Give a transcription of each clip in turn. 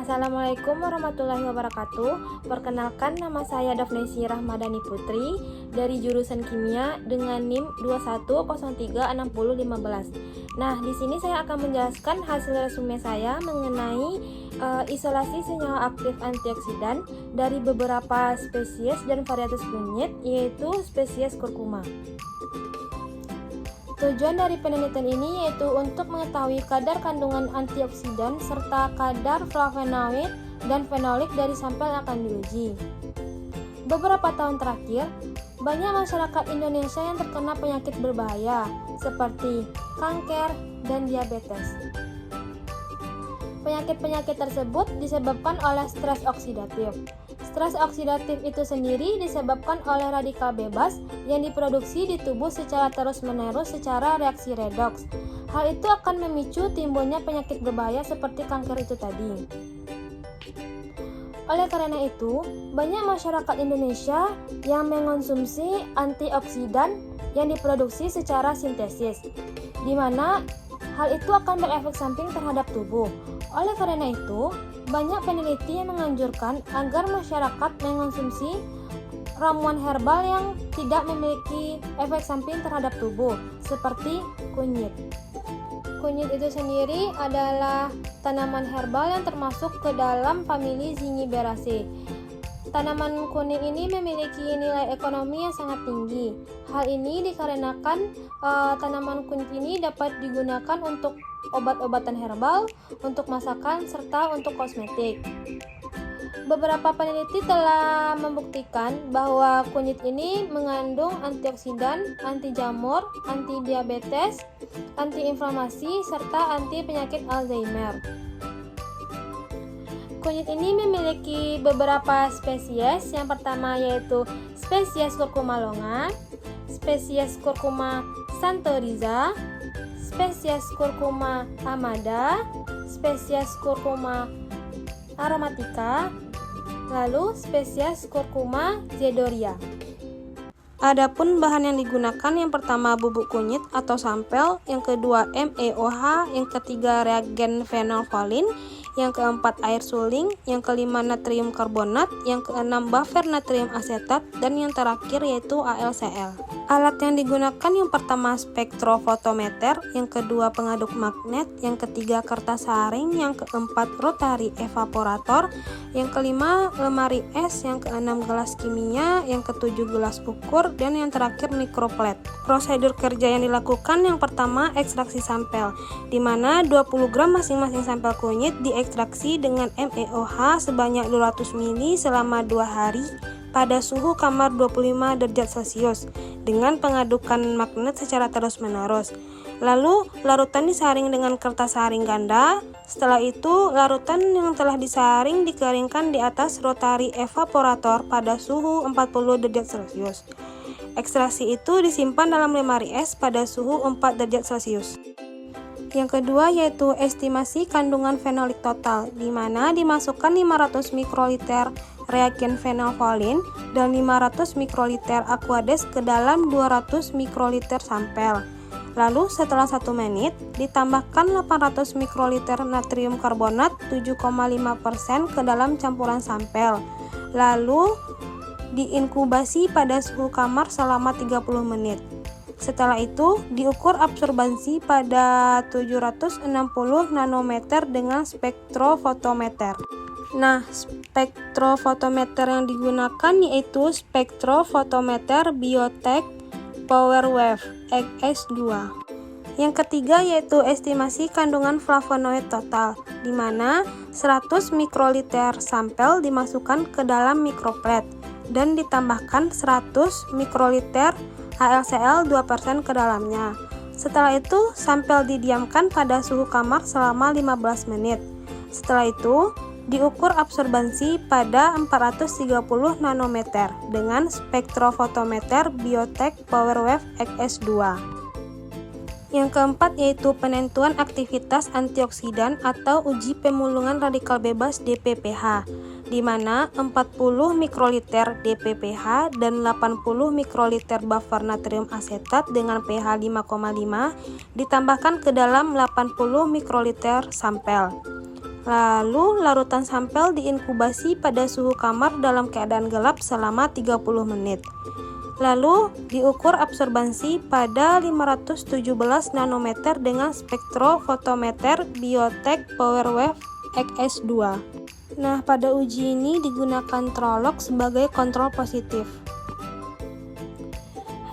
Assalamualaikum warahmatullahi wabarakatuh. Perkenalkan, nama saya Dafnesi Rahmadani Putri dari jurusan Kimia dengan NIM 21036015. Nah, di sini saya akan menjelaskan hasil resume saya mengenai isolasi senyawa aktif antioksidan dari beberapa spesies dan varietas kunyit, yaitu spesies kurkuma. Tujuan dari penelitian ini yaitu untuk mengetahui kadar kandungan antioksidan serta kadar flavonoid dan fenolik dari sampel yang akan diuji. Beberapa tahun terakhir, banyak masyarakat Indonesia yang terkena penyakit berbahaya seperti kanker dan diabetes. Penyakit-penyakit tersebut disebabkan oleh stres oksidatif. Stres oksidatif itu sendiri disebabkan oleh radikal bebas yang diproduksi di tubuh secara terus-menerus secara reaksi redoks. Hal itu akan memicu timbulnya penyakit berbahaya seperti kanker itu tadi. Oleh karena itu, banyak masyarakat Indonesia yang mengonsumsi antioksidan yang diproduksi secara sintesis, di mana hal itu akan berefek samping terhadap tubuh. Oleh karena itu, banyak peneliti yang menganjurkan agar masyarakat mengonsumsi ramuan herbal yang tidak memiliki efek samping terhadap tubuh, seperti kunyit. Kunyit itu sendiri adalah tanaman herbal yang termasuk ke dalam famili Zingiberaceae. Tanaman kuning ini memiliki nilai ekonomi yang sangat tinggi. Hal ini dikarenakan tanaman kunyit ini dapat digunakan untuk obat-obatan herbal, untuk masakan, serta untuk kosmetik. Beberapa peneliti telah membuktikan bahwa kunyit ini mengandung antioksidan, anti jamur, anti diabetes, anti inflamasi, serta anti penyakit Alzheimer. Kunyit ini memiliki beberapa spesies. Yang pertama yaitu spesies Curcuma longa, spesies Curcuma xanthorrhiza, spesies Curcuma amada, spesies Curcuma aromatica, lalu spesies Curcuma zedoria. Adapun bahan yang digunakan, yang pertama bubuk kunyit atau sampel, yang kedua MeOH, yang ketiga reagen fenolfolin, yang keempat air suling, yang kelima natrium karbonat, yang keenam buffer natrium asetat, dan yang terakhir yaitu AlCl. Alat yang digunakan, yang pertama spektrofotometer, yang kedua pengaduk magnet, yang ketiga kertas saring, yang keempat rotary evaporator, yang kelima lemari es, yang keenam gelas kimia, yang ketujuh gelas ukur, dan yang terakhir mikroplate. Prosedur kerja yang dilakukan, yang pertama ekstraksi sampel, di mana 20 gram masing-masing sampel kunyit diekstraksi dengan MeOH sebanyak 200 ml selama 2 hari pada suhu kamar 25 derajat Celcius dengan pengadukan magnet secara terus-menerus. Lalu larutan disaring dengan kertas saring ganda. Setelah itu larutan yang telah disaring dikeringkan di atas rotary evaporator pada suhu 40 derajat Celcius. Ekstraksi itu disimpan dalam lemari es pada suhu 4 derajat Celcius. Yang kedua yaitu estimasi kandungan fenolik total, di mana dimasukkan 500 mikroliter reagen fenolfolin dan 500 mikroliter aquades ke dalam 200 mikroliter sampel. Lalu setelah 1 menit ditambahkan 800 mikroliter natrium karbonat 7,5% ke dalam campuran sampel. Lalu diinkubasi pada suhu kamar selama 30 menit. Setelah itu diukur absorbansi pada 760 nanometer dengan spektrofotometer. Nah, spektrofotometer yang digunakan yaitu spektrofotometer Biotech PowerWave XS2. Yang ketiga yaitu estimasi kandungan flavonoid total, di mana 100 mikroliter sampel dimasukkan ke dalam mikroplate dan ditambahkan 100 mikroliter AlCl 2% ke dalamnya. Setelah itu, sampel didiamkan pada suhu kamar selama 15 menit. Setelah itu, diukur absorbansi pada 430 nanometer dengan spektrofotometer Biotech PowerWave XS2. Yang keempat yaitu penentuan aktivitas antioksidan atau uji pemulungan radikal bebas DPPH, di mana 40 mikroliter DPPH dan 80 mikroliter buffer natrium asetat dengan pH 5,5 ditambahkan ke dalam 80 mikroliter sampel. Lalu larutan sampel diinkubasi pada suhu kamar dalam keadaan gelap selama 30 menit. Lalu diukur absorbansi pada 517 nanometer dengan spektrofotometer Biotech PowerWave XS2. Nah, pada uji ini digunakan Trolloc sebagai kontrol positif.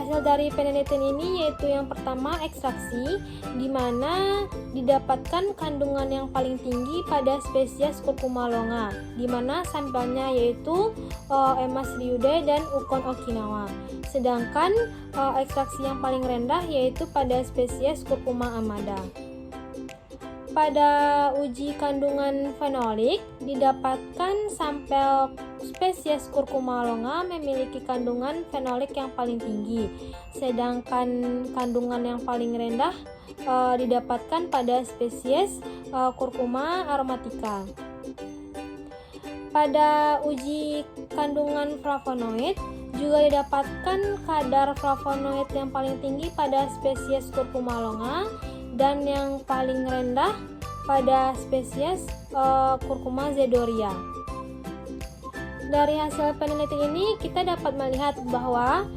Hasil dari penelitian ini yaitu yang pertama ekstraksi, di mana didapatkan kandungan yang paling tinggi pada spesies Curcuma longa, di mana sampelnya yaitu Emma Shirudai dan Ukon Okinawa. Sedangkan ekstraksi yang paling rendah yaitu pada spesies Curcuma amada. Pada uji kandungan fenolik, didapatkan sampel spesies Curcuma longa memiliki kandungan fenolik yang paling tinggi, sedangkan kandungan yang paling rendah didapatkan pada spesies Curcuma aromatica. Pada uji kandungan flavonoid, juga didapatkan kadar flavonoid yang paling tinggi pada spesies Curcuma longa dan yang paling rendah pada spesies Curcuma zedoria. Dari hasil penelitian ini kita dapat melihat bahwa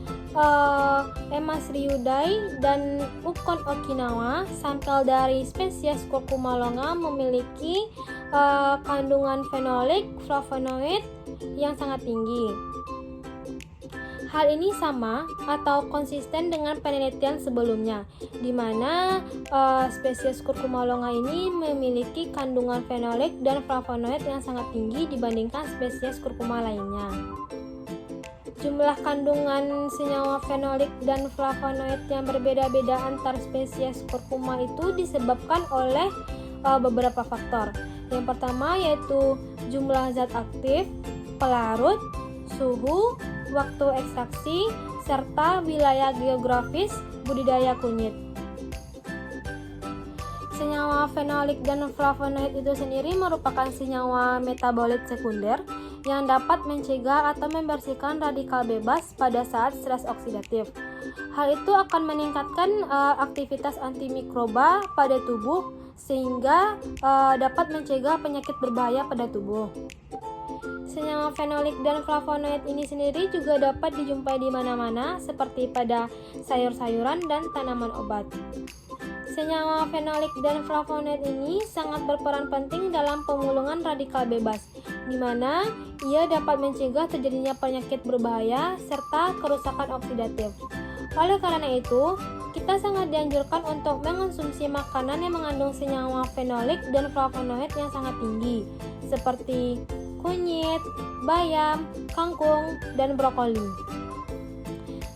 Emma Shirudai dan Ukon Okinawa, sampel dari spesies Curcuma longa memiliki kandungan fenolik flavonoid yang sangat tinggi. Hal ini sama atau konsisten dengan penelitian sebelumnya, di mana spesies Curcuma longa ini memiliki kandungan fenolik dan flavonoid yang sangat tinggi dibandingkan spesies Curcuma lainnya. Jumlah kandungan senyawa fenolik dan flavonoid yang berbeda-beda antar spesies Curcuma itu disebabkan oleh beberapa faktor. Yang pertama yaitu jumlah zat aktif, pelarut, suhu, waktu ekstraksi, serta wilayah geografis budidaya kunyit. Senyawa fenolik dan flavonoid itu sendiri merupakan senyawa metabolit sekunder yang dapat mencegah atau membersihkan radikal bebas pada saat stres oksidatif. Hal itu akan meningkatkan aktivitas antimikroba pada tubuh sehingga dapat mencegah penyakit berbahaya pada tubuh. Senyawa fenolik dan flavonoid ini sendiri juga dapat dijumpai di mana-mana seperti pada sayur-sayuran dan tanaman obat. Senyawa fenolik dan flavonoid ini sangat berperan penting dalam pemulungan radikal bebas, di mana ia dapat mencegah terjadinya penyakit berbahaya serta kerusakan oksidatif. Oleh karena itu, kita sangat dianjurkan untuk mengonsumsi makanan yang mengandung senyawa fenolik dan flavonoid yang sangat tinggi, seperti kunyit, bayam, kangkung, dan brokoli.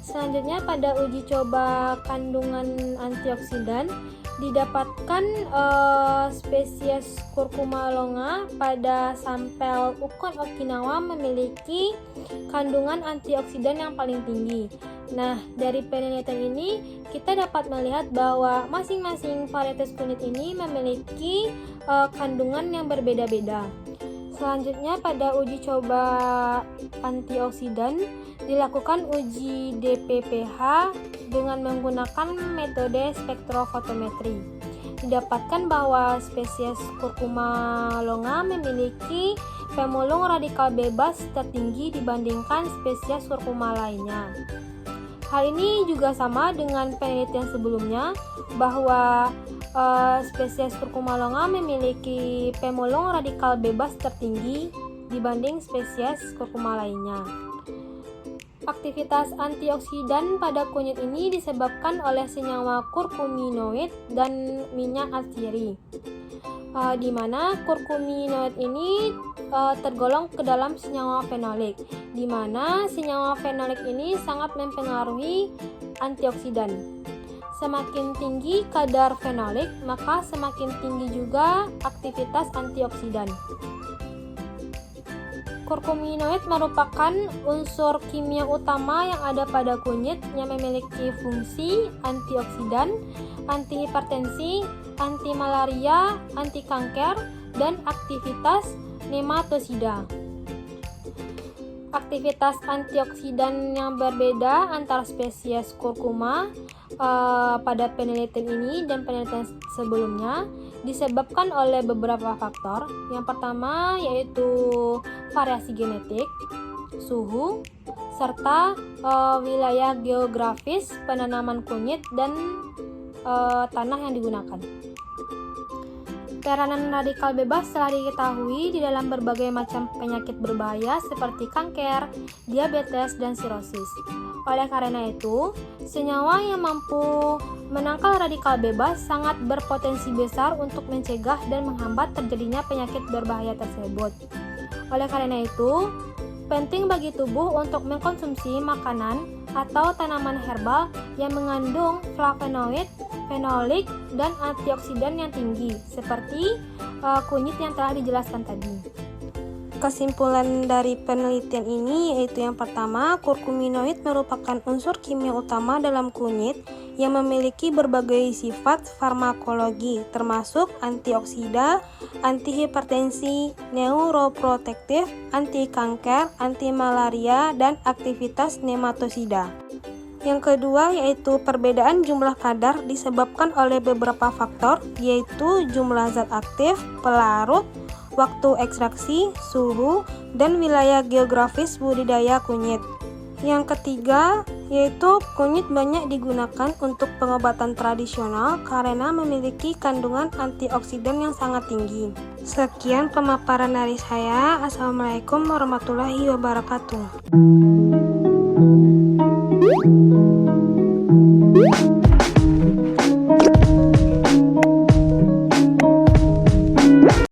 Selanjutnya pada uji coba kandungan antioksidan didapatkan spesies Curcuma longa pada sampel Ukon Okinawa memiliki kandungan antioksidan yang paling tinggi. Nah, dari penelitian ini kita dapat melihat bahwa masing-masing varietas kunyit ini memiliki kandungan yang berbeda-beda. Selanjutnya pada uji coba antioksidan dilakukan uji DPPH dengan menggunakan metode spektrofotometri. Didapatkan bahwa spesies Curcuma longa memiliki pemulung radikal bebas tertinggi dibandingkan spesies Curcuma lainnya. Hal ini juga sama dengan penelitian sebelumnya bahwa spesies Curcuma longa memiliki pemulung radikal bebas tertinggi dibanding spesies Curcuma lainnya. Aktivitas antioksidan pada kunyit ini disebabkan oleh senyawa kurkuminoid dan minyak atsiri, di mana kurkuminoid ini tergolong ke dalam senyawa fenolik, di mana senyawa fenolik ini sangat mempengaruhi antioksidan. Semakin tinggi kadar fenolik, maka semakin tinggi juga aktivitas antioksidan. Kurkuminoid merupakan unsur kimia utama yang ada pada kunyit yang memiliki fungsi antioksidan, antihipertensi, anti malaria, anti kanker, dan aktivitas nematosida. aktivitas antioksidan yang berbeda antara spesies kurkuma pada penelitian ini dan penelitian sebelumnya disebabkan oleh beberapa faktor. Yang pertama yaitu variasi genetik, suhu, serta wilayah geografis penanaman kunyit dan tanah yang digunakan. Peranan radikal bebas telah diketahui di dalam berbagai macam penyakit berbahaya seperti kanker, diabetes, dan sirosis. Oleh karena itu, senyawa yang mampu menangkal radikal bebas sangat berpotensi besar untuk mencegah dan menghambat terjadinya penyakit berbahaya tersebut. Oleh karena itu, penting bagi tubuh untuk mengkonsumsi makanan atau tanaman herbal yang mengandung flavonoid, fenolik, dan antioksidan yang tinggi, seperti kunyit yang telah dijelaskan tadi. Kesimpulan dari penelitian ini yaitu yang pertama, kurkuminoid merupakan unsur kimia utama dalam kunyit yang memiliki berbagai sifat farmakologi, termasuk antioksida, antihipertensi, neuroprotektif, anti kanker, anti malaria, dan aktivitas nematosida. Yang kedua yaitu perbedaan jumlah kadar disebabkan oleh beberapa faktor, yaitu jumlah zat aktif, pelarut, waktu ekstraksi, suhu, dan wilayah geografis budidaya kunyit. Yang ketiga yaitu kunyit banyak digunakan untuk pengobatan tradisional karena memiliki kandungan antioksidan yang sangat tinggi. Sekian pemaparan dari saya. Assalamualaikum warahmatullahi wabarakatuh.